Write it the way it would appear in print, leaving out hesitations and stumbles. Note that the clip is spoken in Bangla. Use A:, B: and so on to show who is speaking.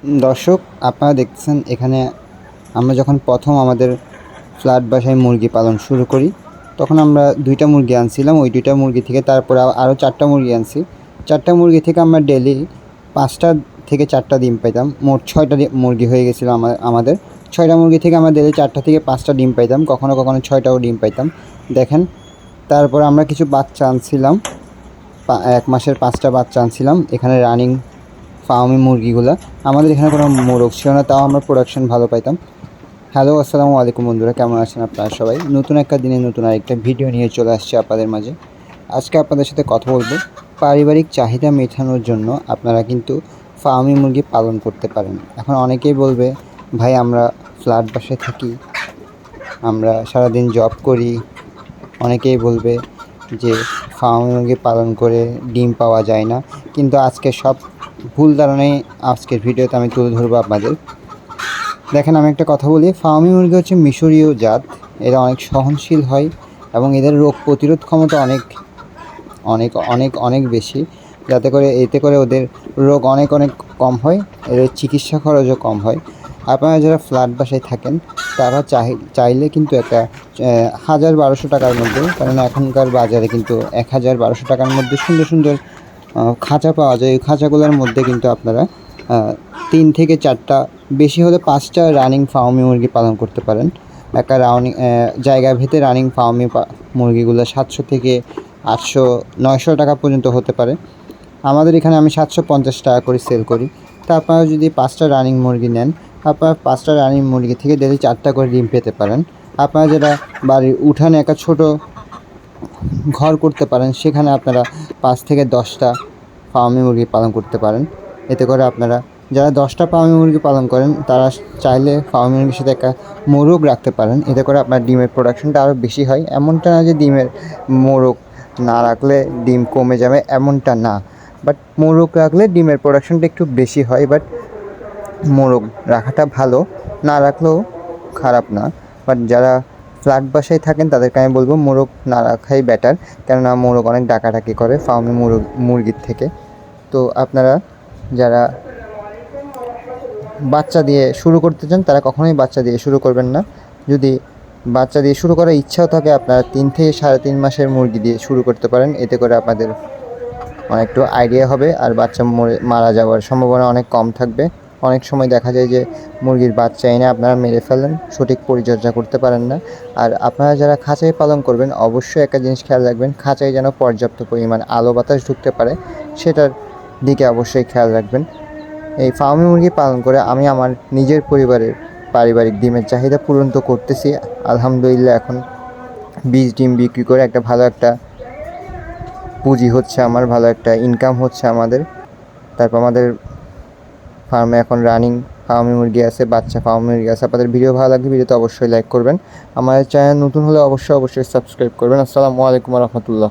A: দর্শক, আপনারা দেখতেছেন এখানে আমরা যখন প্রথম আমাদের ফ্ল্যাট বাসায় মুরগি পালন শুরু করি, তখন আমরা 2টা মুরগি আনছিলাম। ওই 2টা মুরগি থেকে তারপরে আরও 4টা মুরগি আনছি। 4টা মুরগি থেকে আমরা ডেইলি 5টা থেকে 4টা ডিম পাইতাম। মোট 6টা মুরগি হয়ে গেছিলো আমাদের। 6টা মুরগি থেকে আমরা ডেইলি 4টা থেকে 5টা ডিম পাইতাম, কখনো কখনো 6টাও ডিম পাইতাম। দেখেন, তারপর আমরা কিছু বাচ্চা আনছিলাম, 1 মাসের 5টা বাচ্চা আনছিলাম। এখানে রানিং ফার্মি মুরগিগুলা, আমাদের এখানে কোনো মোরগ ছিল না, তাও আমরা প্রোডাকশন ভালো পাইতাম। হ্যালো, আসসালামু আলাইকুম বন্ধুরা, কেমন আছেন আপনারা সবাই? নতুন একটা দিনে নতুন আরেকটা ভিডিও নিয়ে চলে আসছে আপনাদের মাঝে। আজকে আপনাদের সাথে কথা বলবো, পারিবারিক চাহিদা মেটানোর জন্য আপনারা কিন্তু ফার্মি মুরগি পালন করতে পারেন। এখন অনেকেই বলবে, ভাই আমরা ফ্ল্যাট বাসায় থাকি, আমরা সারাদিন জব করি। অনেকেই বলবে যে ফার্মি মুরগি পালন করে ডিম পাওয়া যায় না। কিন্তু আজকে সব ভুল ধারণাই আজকের ভিডিওতে আমি তুলে ধরবো আপনাদের। দেখেন, আমি একটা কথা বলি, ফার্মি মুরগি হচ্ছে মিশরীয় জাত। এরা অনেক সহনশীল হয় এবং এদের রোগ প্রতিরোধ ক্ষমতা অনেক অনেক অনেক অনেক বেশি, এতে করে ওদের রোগ অনেক কম হয়, এদের চিকিৎসা খরচও কম হয়। আপনারা যারা ফ্ল্যাট বাসায় থাকেন তারা চাইলে কিন্তু একটা 1000-1200 টাকার মধ্যে, কারণ এখনকার বাজারে কিন্তু 1000-1200 টাকার মধ্যে সুন্দর সুন্দর খাঁচা পাওয়া যায়। ওই খাঁচাগুলোর মধ্যে কিন্তু আপনারা 3 থেকে 4টা, বেশি হলে 5টা রানিং ফার্মি মুরগি পালন করতে পারেন। একটা জায়গা ভেদে রানিং ফার্মি মুরগিগুলো 700 থেকে 800-900 টাকা পর্যন্ত হতে পারে। আমাদের এখানে আমি 750 টাকা করে সেল করি। তা আপনারা যদি 5টা রানিং মুরগি নেন, আপনারা 5টা রানিং মুরগি থেকে ডেলি 4টা করে ডিম পেতে পারেন। আপনারা যারা বাড়ির উঠানে একটা ছোট ঘর করতে পারেন, সেখানে আপনারা 5 থেকে 10টা ফার্মি মুরগি পালন করতে পারেন। এতে করে আপনারা যারা 10টা ফার্মি মুরগি পালন করেন, তারা চাইলে ফার্মি মুরগির সাথে একটা মোরগ রাখতে পারেন। এতে করে আপনার ডিমের প্রোডাকশনটা আরও বেশি হয়। এমনটা না যে ডিমের মোরগ না রাখলে ডিম কমে যাবে, এমনটা না। বাট মোরগ রাখলে ডিমের প্রোডাকশনটা একটু বেশি হয়। বাট মোরগ রাখাটা ভালো, না রাখলেও খারাপ না। বাট যারা ফ্ল্যাট বাসায় থাকেন তাদেরকে আমি বলবো মোরগ না রাখাই বেটার, কেননা মোরগ অনেক ডাকাডাকি করে ফার্মি মুরগির থেকে। তো আপনারা যারা বাচ্চা দিয়ে শুরু করতে চান তারা কখনোই বাচ্চা দিয়ে শুরু করবেন না। যদি বাচ্চা দিয়ে শুরু করার ইচ্ছাও থাকে, আপনারা 3 থেকে 3.5 মাসের মুরগি দিয়ে শুরু করতে পারেন। এতে করে আপনাদের অনেকটু আইডিয়া হবে আর বাচ্চা মারা যাওয়ার সম্ভাবনা অনেক কম থাকবে। অনেক সময় দেখা যায় যে মুরগির বাচ্চা এনে আপনারা মেরে ফেলেন, সঠিক পরিচর্যা করতে পারেন না। আর আপনারা যারা খাঁচায় পালন করবেন, অবশ্যই একটা জিনিস খেয়াল রাখবেন, খাঁচায় যেন পর্যাপ্ত পরিমাণ আলো বাতাস ঢুকতে পারে, সেটার দিকে অবশ্যই খেয়াল রাখবেন। এই ফার্মি মুরগি পালন করে আমি আমার নিজের পরিবারের পারিবারিক ডিমের চাহিদা পূরণ তো করতেছি আলহামদুলিল্লাহ। এখন 20 ডিম বিক্রি করে একটা ভালো একটা পুঁজি হচ্ছে আমার, ভালো একটা ইনকাম হচ্ছে আমাদের। তারপর আমাদের ফার্মে এখন রানিং ফার্মি মুরগি আছে, বাচ্চা ফার্মি মুরগি আছে। আপনাদের ভিডিও ভালো লাগলে ভিডিওতে অবশ্যই লাইক করবেন। আমাদের চ্যানেল নতুন হলে অবশ্যই সাবস্ক্রাইব করবেন। আসসালামু আলাইকুম রহমতুল্লাহ।